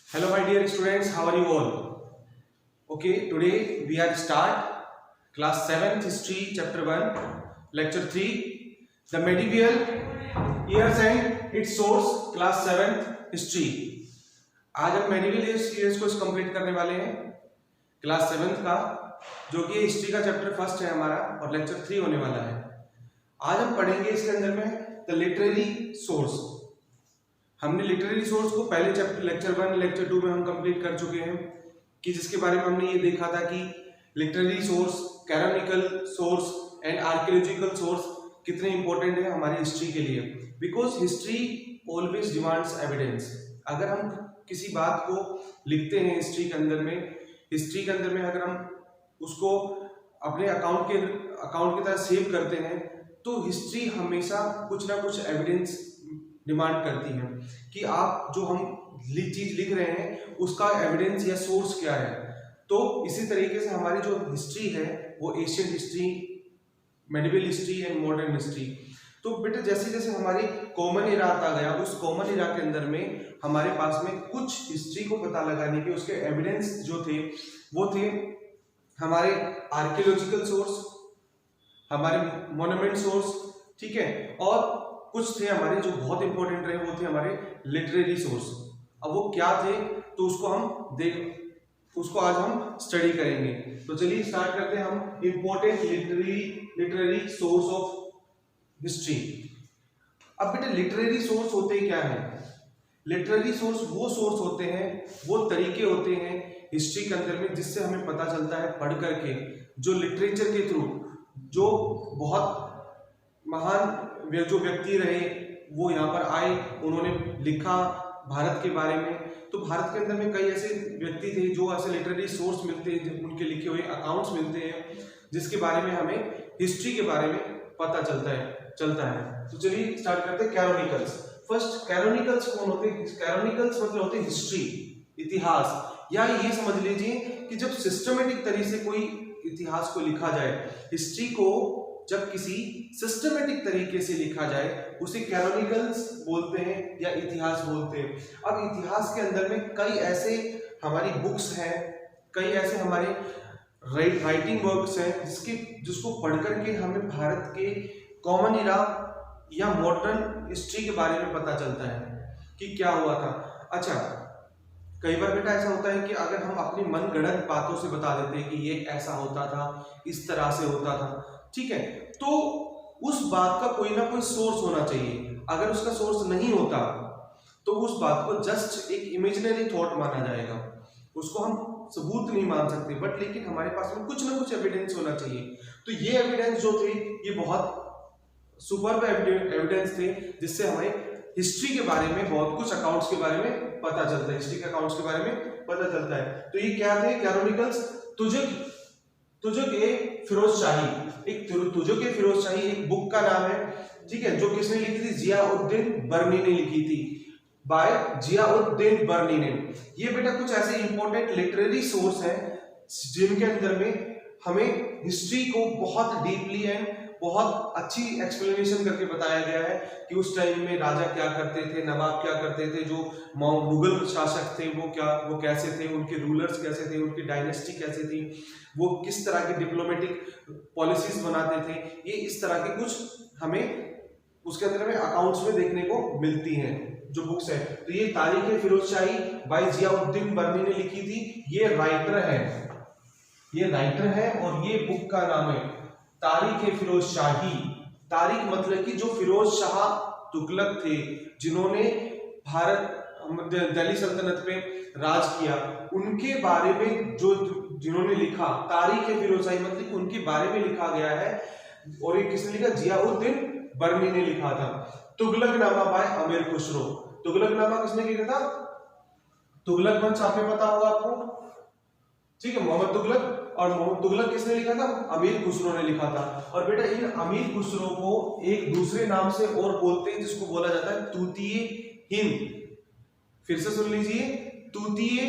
Hello my dear students, how are you all? Okay, today we are start class 7th history chapter 1 lecture 3 the medieval years and its source class 7th history। आज हम medieval years को complete करने वाले हैं class 7th का, जो कि history का चैप्टर फर्स्ट है हमारा और लेक्चर 3 होने वाला है। आज हम पढ़ेंगे इसके अंदर में द लिटरेरी सोर्स। हमने लिटरेरी सोर्स को पहले चैप्टर लेक्चर 1 लेक्चर 2 में हम कंप्लीट कर चुके हैं, कि जिसके बारे में हमने ये देखा था कि literary source, canonical source and archaeological source कितने इंपॉर्टेंट है हमारी हिस्ट्री के लिए। Because history always demands evidence. अगर हम किसी बात को लिखते हैं हिस्ट्री के अंदर में अगर हम उसको अपने अकाउंट की तरह सेव करते हैं, तो हिस्ट्री हमेशा कुछ ना कुछ एविडेंस डिमांड करती है कि आप जो हम चीज लिख रहे हैं उसका एविडेंस या सोर्स क्या है। तो इसी तरीके से हमारी जो हिस्ट्री है वो Asian history, medieval history and modern history. तो बेटा जैसे जैसे हमारी कॉमन इरा आता गया, उस कॉमन इरा के अंदर में हमारे पास में कुछ हिस्ट्री को पता लगाने के उसके एविडेंस जो थे वो थे हमारे आर्कियोलॉजिकल सोर्स, हमारे मोन्यूमेंट सोर्स, ठीक है, और कुछ थे हमारे जो बहुत इंपॉर्टेंट रहे, वो थे हमारे लिटरेरी सोर्स। अब वो क्या थे तो उसको आज हम स्टडी करेंगे। तो चलिए स्टार्ट करते हैं हम important literary source of history. अब बेटा लिटरेरी सोर्स होते क्या है? लिटरेरी सोर्स वो सोर्स होते हैं, वो तरीके होते हैं हिस्ट्री के अंदर में जिससे हमें पता चलता है पढ़ करके, जो लिटरेचर के थ्रू जो बहुत महान जो व्यक्ति रहे वो यहाँ पर आए, उन्होंने लिखा भारत के बारे में। तो भारत के अंदर में कई ऐसे व्यक्ति थे जो ऐसे लिटरेरी सोर्स मिलते हैं, उनके लिखे हुए अकाउंट्स मिलते हैं जिसके बारे में हमें हिस्ट्री के बारे में पता चलता है। तो चलिए स्टार्ट करते हैं कैरोनिकल्स। फर्स्ट कैरोनिकल्स कौन होते हैं? कैरोनिकल्स मतलब होते हैं हिस्ट्री, इतिहास, या ये समझ लीजिए कि जब सिस्टमेटिक तरीके से कोई इतिहास को लिखा जाए, हिस्ट्री को जब किसी सिस्टमेटिक तरीके से लिखा जाए उसे कैनोनिकल्स बोलते हैं या इतिहास बोलते हैं। अब इतिहास के अंदर में कई ऐसे हमारी बुक्स हैं, कई ऐसे हमारे राइटिंग वर्क्स हैं जिसको पढ़ करके हमें भारत के कॉमन इरा या मॉडर्न हिस्ट्री के बारे में पता चलता है कि क्या हुआ था। अच्छा, कई बार बेटा ऐसा होता है कि अगर हम अपनी मनगढ़ंत बातों से बता देते हैं कि ये ऐसा होता था, इस तरह से होता था, ठीक है, तो उस बात का कोई ना कोई सोर्स होना चाहिए। अगर उसका सोर्स नहीं होता तो उस बात को जस्ट एक इमेजिनरी थॉट माना जाएगा, उसको हम सबूत नहीं मान सकते। बट लेकिन हमारे पास में कुछ ना कुछ एविडेंस होना चाहिए। तो ये एविडेंस जो थे ये बहुत सुपर्ब एविडेंस थे जिससे हमें हिस्ट्री के बारे में बहुत कुछ अकाउंट्स के बारे में पता चलता है, हिस्ट्री के अकाउंट्स के बारे में पता चलता है। तो ये क्या थे कैरोनिकल्स? तुजुक ए फिरोज शाही, एक तुजुक ए फिरोज शाही एक बुक का नाम है, ठीक है, जो किसने लिखी थी? जियाउद्दीन बर्नी ने लिखी थी, बाय जियाउद्दीन बर्नी ने। ये बेटा कुछ ऐसे इंपॉर्टेंट लिटरेरी सोर्स हैं जिनके अंदर में हमें हिस्ट्री को बहुत डीपली एंड बहुत अच्छी एक्सप्लेनेशन करके बताया गया है कि उस टाइम में राजा क्या करते थे, नवाब क्या करते थे, जो मुगल शासक थे वो कैसे थे, उनके रूलर्स कैसे थे, उनकी डायनेस्टी कैसे थी, वो किस तरह की डिप्लोमेटिक पॉलिसीज बनाते थे। ये इस तरह के कुछ हमें उसके अंदर में अकाउंट्स में देखने को मिलती हैं जो बुक्स है। तो ये तारीख फिरोज शाही बाय जियाउद्दीन बर्नी ने लिखी थी। ये राइटर है और ये बुक का नाम है तारीख फिरोज शाही। तारीख मतलब कि जो फिरोज शाह तुगलक थे, जिन्होंने दिल्ली सल्तनत पे राज किया, उनके बारे में जिन्होंने लिखा तारीख फिरोज शाही मतलब उनके बारे में लिखा गया है। और ये किसने लिखा? जियाउद्दीन बर्नी ने लिखा था। तुगलकनामा बाय अमीर खुसरो। तुगलकनामा किसने लिखा था? तुगलक वंश आपने पता होगा आपको, ठीक है, मोहम्मद तुगलक। और मोहम्मद तुगलक किसने लिखा था? अमीर खुसरो ने लिखा था। और बेटा इन अमीर खुसरो को एक दूसरे नाम से और बोलते हैं जिसको बोला जाता है तूतीय हिंद। फिर से सुन लीजिए, तूतीय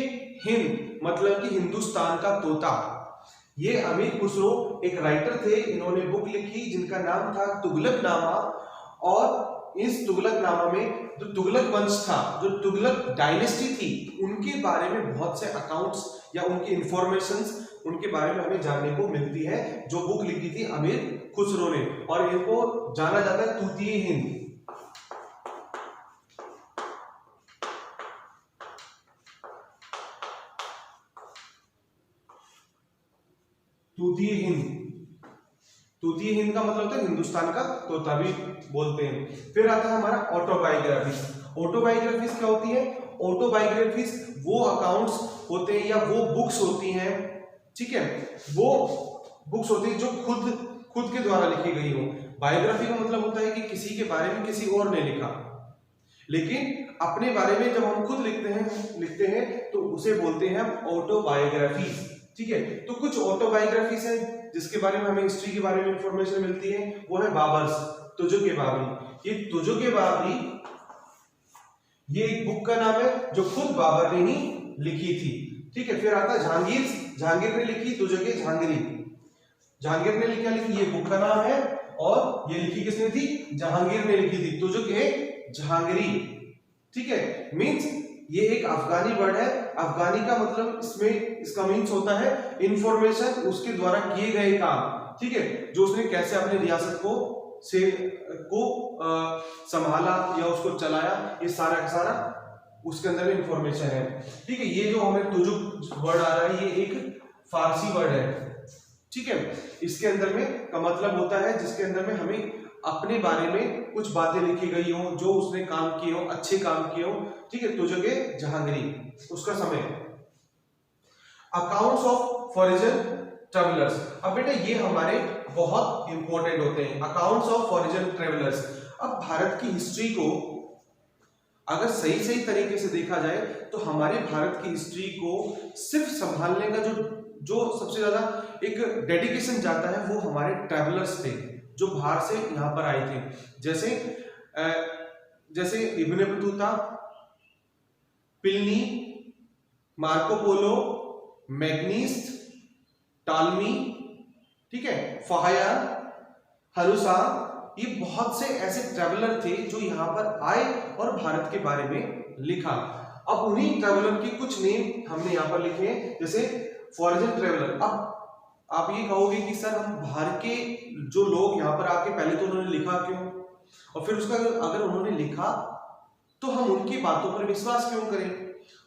हिंद मतलब कि हिंदुस्तान का तोता। ये अमीर खुसरो एक राइटर थे, इन्होंने बुक लिखी जिनका नाम था तुगलकनामा, और इस तुगलकनामा में जो तुगलक वंश था, जो तुगलक डायनेस्टी थी, उनके बारे में बहुत से अकाउंट्स या उनकी इंफॉर्मेशंस उनके बारे में हमें जानने को मिलती है, जो बुक लिखी थी अमीर खुसरो ने, और इनको जाना जाता है तूतीय हिंद। तूतीय हिंद, तूतीय हिंद का मतलब होता है हिंदुस्तान का तोता भी बोलते हैं। फिर आता है हमारा ऑटोबायोग्राफीज। ऑटोबायोग्राफीज क्या होती है? ऑटोबायोग्राफीज वो अकाउंट्स होते हैं या वो बुक्स होती हैं, ठीक है, वो बुक्स होती है जो खुद के द्वारा लिखी गई हो। बायोग्राफी का मतलब होता है कि किसी के बारे में किसी और ने लिखा, लेकिन अपने बारे में जब हम खुद लिखते हैं तो उसे बोलते हैं हम ऑटोबायोग्राफीज, ठीक है। तो कुछ ऑटोबायोग्राफीज है जिसके बारे में हमें हिस्ट्री के बारे में इंफॉर्मेशन मिलती है, वो है बाबर्स, तुजुक-ए-बाबरी। ये तुजुक-ए-बाबरी ये एक बुक का नाम है जो खुद बाबर ने ही लिखी थी, ठीक है। फिर आता है जहांगीर, जहांगीर ने लिखी तुजुक-ए-जहांगीरी। जहांगीर ने लिखी, ये बुक का नाम है, और ये लिखी किसने थी? जहांगीर ने लिखी थी, तुजुक-ए-जहांगीरी, ठीक है। मींस ये एक अफगानी वर्ड है। अफगानी का मतलब इसका मीन्स होता है इंफॉर्मेशन, उसके द्वारा किए गए काम, ठीक है, जो उसने कैसे अपनी रियासत को संभाला या उसको चलाया, ये सारा का सारा उसके अंदर में इंफॉर्मेशन है, ठीक है। ये जो हमें तुजुक वर्ड आ रहा है, ये एक फारसी वर्ड है, ठीक है। इसके अंदर में का मतलब होता है जिसके अंदर में हमें अपने बारे में कुछ बातें लिखी गई हो, जो उसने काम किए हो, अच्छे काम किए हो, ठीक है। तुजुक-ए-जहांगीरी, उसका समय। Accounts of foreign travellers. अब बेटा ये हमारे बहुत इंपॉर्टेंट होते हैं, अकाउंट्स ऑफ फॉरेन ट्रेवलर्स। अब भारत की हिस्ट्री को अगर सही तरीके से देखा जाए तो हमारे भारत की हिस्ट्री को सिर्फ संभालने का जो सबसे ज्यादा एक डेडिकेशन जाता है, वो हमारे ट्रेवलर्स थे जो बाहर से यहाँ पर आए थे। जैसे Ibn Battuta, Pliny, Marco Polo, मैग्नीस, टालमी, ठीक है, फाहियान, हरुसा, ये बहुत से ऐसे ट्रैवलर थे जो यहाँ पर आए और भारत के बारे में लिखा। अब उन्हीं ट्रैवलर के कुछ नेम हमने यहाँ पर लिखे हैं, जैसे फॉरेन ट्रैवलर। अब आप ये कहोगे कि सर हम बाहर के जो लोग यहाँ पर आके पहले तो उन्होंने लिखा क्यों, और फिर उसका अगर उन्होंने लिखा तो हम उनकी बातों पर विश्वास क्यों करें?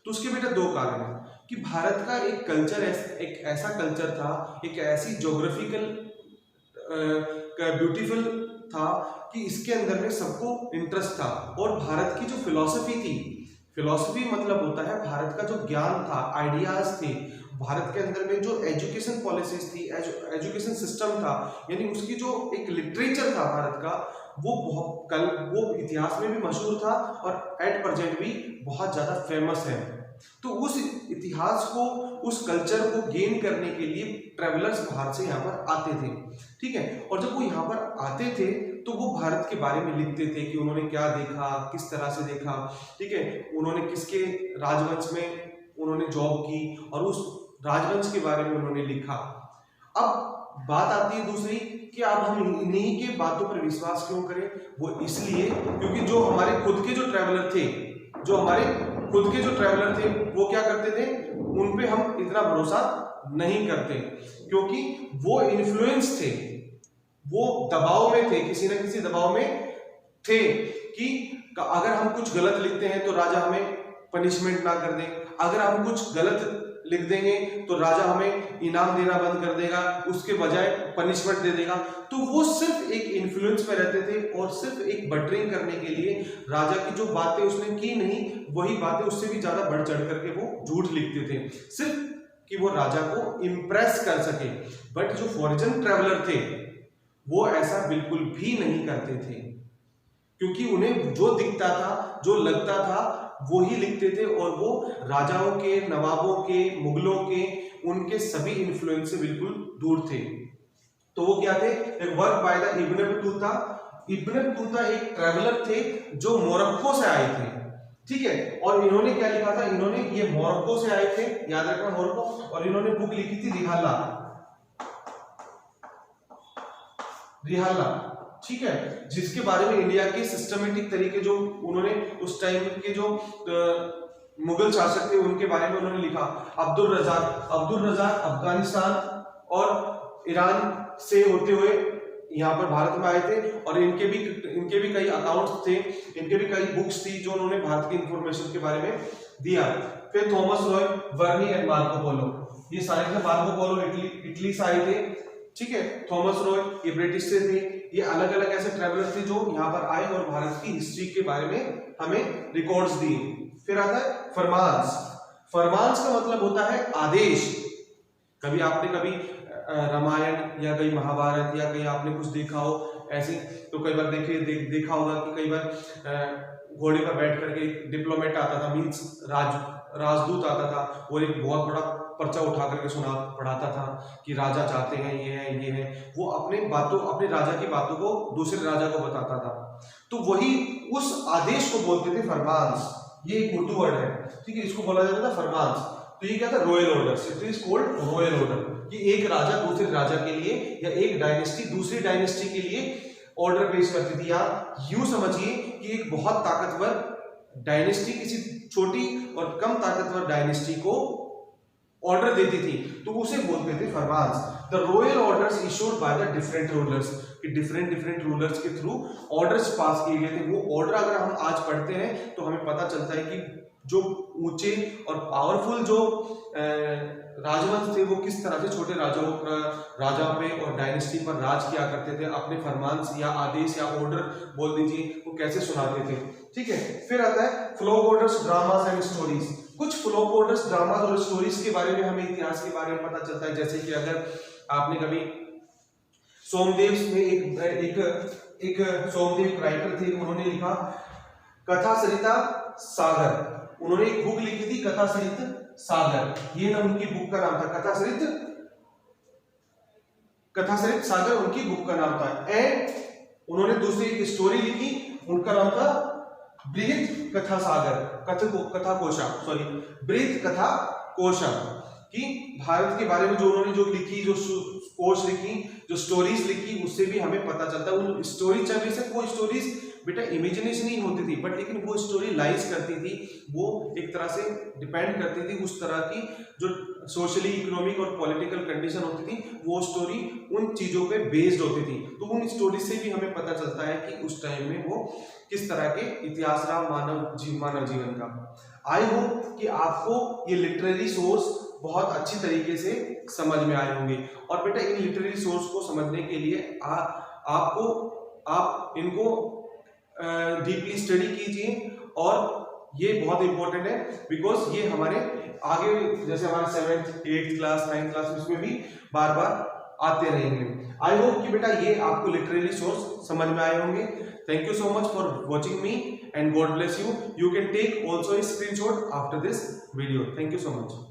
तो उसके बेटा दो कारण है कि भारत का एक कल्चर, एक ऐसा कल्चर था, एक ऐसी ज्योग्राफिकल ब्यूटीफुल था कि इसके अंदर में सबको इंटरेस्ट था। और भारत की जो फिलॉसफी थी, फिलॉसफी मतलब होता है भारत का जो ज्ञान था, आइडियाज थे, भारत के अंदर में जो एजुकेशन पॉलिसीज थी, एजुकेशन सिस्टम था, यानी उसकी जो एक लिटरेचर था भारत का, वो इतिहास में भी मशहूर था और एट प्रेजेंट भी बहुत ज्यादा फेमस है। तो उस इतिहास को, उस कल्चर को गेन करने के लिए ट्रैवलर्स बाहर से यहाँ पर आते थे, ठीक है। और जब वो यहाँ पर आते थे तो वो भारत के बारे में लिखते थे कि उन्होंने क्या देखा, किस तरह से देखा, ठीक है, उन्होंने किसके राजवंश में उन्होंने जॉब की और उस राजवंश के बारे में उन्होंने लिखा। अब बात आती है दूसरी कि अब हम इन्हीं के बातों पर विश्वास क्यों करें? वो इसलिए क्योंकि जो हमारे खुद के जो ट्रैवलर थे, वो क्या करते थे, उन पे हम इतना भरोसा नहीं करते, क्योंकि वो इन्फ्लुएंस थे, वो दबाव में थे, किसी न किसी दबाव में थे कि अगर हम कुछ गलत लिखते हैं तो राजा हमें पनिशमेंट ना कर दे, अगर हम कुछ गलत लिख देंगे तो राजा हमें इनाम देना बंद कर देगा, उसके बजाय पनिशमेंट दे देगा। तो वो सिर्फ एक इन्फ्लुएंस में रहते थे और सिर्फ एक बटरिंग करने के लिए राजा की जो बातें उसने की नहीं, वही बातें उससे भी ज्यादा बढ़ चढ़ करके वो झूठ लिखते थे, सिर्फ कि वो राजा को इम्प्रेस कर सके। बट जो फॉरेन ट्रैवलर थे वो ऐसा बिल्कुल भी नहीं करते थे, क्योंकि उन्हें जो दिखता था, जो लगता था, वो ही लिखते थे, और वो राजाओं के, नवाबों के, मुगलों के, उनके सभी इन्फ्लुएंस से बिल्कुल दूर थे। तो वो क्या थे? एक work by the Ibn Battuta. Ibn Battuta एक ट्रैवलर थे जो मोरक्को से आए थे, ठीक है। और इन्होंने क्या लिखा था? इन्होंने, ये मोरक्को से आए थे, याद रखना मोरक्को, और इन्होंने बुक लिखी थी रिहाला। ठीक है, जिसके बारे में इंडिया के सिस्टमेटिक तरीके जो उन्होंने उस टाइम के जो मुगल शासक थे उनके बारे में उन्होंने लिखा। अब्दुल रज़ाक अफगानिस्तान और ईरान से होते हुए यहाँ पर भारत में आए थे और इनके भी कई अकाउंट्स थे, इनके भी कई बुक्स थी जो उन्होंने भारत की इंफॉर्मेशन के बारे में दिया। फिर Thomas Roe Bernier and Marco Polo, ये सारे थे। मार्को पोलो इटली से आए थे, ठीक है। थॉमस रॉय ये ब्रिटिश से थे। ये अलग अलग ऐसे ट्रेवलर थे जो यहाँ पर आए और भारत की हिस्ट्री के बारे में हमें रिकॉर्ड्स दिए। फिर आता है फरमान्स। फरमान्स का मतलब होता है आदेश। कभी रामायण या कहीं महाभारत या कहीं आपने कुछ देखा हो ऐसे, तो कई बार देखा होगा कि कई बार घोड़े पर बैठ करके डिप्लोमेट आता था, मीन्स राजदूत आता था और एक बहुत बड़ा पर्चा उठा करके पढ़ाता था कि राजा चाहते हैं ये है। वो अपने राजा की बातों को दूसरे राजा को बताता था, तो वही उस आदेश को बोलते थे फरमान्स। ये एक उर्दू वर्ड है, ठीक है, इसको बोला जाता था फरमान्स। तो ये क्या था? Royal order. It is called royal order, कि एक राजा दूसरे राजा के लिए या एक डायनेस्टी दूसरी डायनेस्टी के लिए ऑर्डर पेश करती थी। या यूं समझिए कि एक बहुत ताकतवर डायनेस्टी किसी छोटी और कम ताकतवर डायनेस्टी को ऑर्डर देती थी, तो उसे बोलते थे फरमान्स। The royal orders issued by the different rulers, कि डिफरेंट रूलर्स के थ्रू ऑर्डर्स पास किए गए थे। वो ऑर्डर अगर हम आज पढ़ते हैं तो हमें पता चलता है कि जो ऊंचे और पावरफुल जो राजवंश थे वो किस तरह से छोटे राजा पे और डायनेस्टी पर राज किया करते थे, अपने फरमान्स या आदेश या ऑर्डर बोल दीजिए वो कैसे सुनाते थे, ठीक है। फिर आता है folk orders, dramas and stories. कुछ फ्लोक ऑर्डर्स, ड्रामास और स्टोरीज के बारे में हमें इतिहास के बारे में पता चलता है। जैसे कि अगर आपने कभी सोमदेव में एक सोमदेव राइटर थे, उन्होंने लिखा कथा सरिता सागर। उन्होंने एक बुक लिखी थी कथा सरित सागर, ये ना उनकी बुक का नाम था। कथा सरित सागर उनकी बुक का नाम था। एंड उन्होंने दूसरी एक स्टोरी लिखी, उनका नाम था बृहत कथा सागर, कथा कोशा, कि भारत के बारे में जो उन्होंने जो लिखी, जो कोश लिखी, जो स्टोरीज लिखी, उससे भी हमें पता चलता है। उन स्टोरी चलने से कोई स्टोरीज बेटा इमेजिनेशन ही होती थी, बट लेकिन वो स्टोरी लाइज करती थी, वो एक तरह से डिपेंड करती थी उस तरह की जो सोशली इकोनॉमिक और पॉलिटिकल कंडीशन होती थी, वो स्टोरी उन चीजों पे बेस्ड होती थी। तो उन स्टोरी से भी हमें पता चलता है कि उस टाइम में वो किस तरह के इतिहास रहा मानव जीवन का। आई होप कि आपको ये लिटरेरी सोर्स बहुत अच्छी तरीके से समझ में आए होंगे। और बेटा इन लिटरेरी सोर्स को समझने के लिए आप इनको डीपली स्टडी कीजिए, और ये बहुत इंपॉर्टेंट है बिकॉज ये हमारे आगे जैसे हमारे 7th 8th class 9th class उसमें भी बार बार आते रहेंगे। आई होप कि बेटा ये आपको लिटरेरी सोर्स समझ में आए होंगे। Thank you so much for watching me and God bless you. You can take also a screenshot after this video. Thank you so much.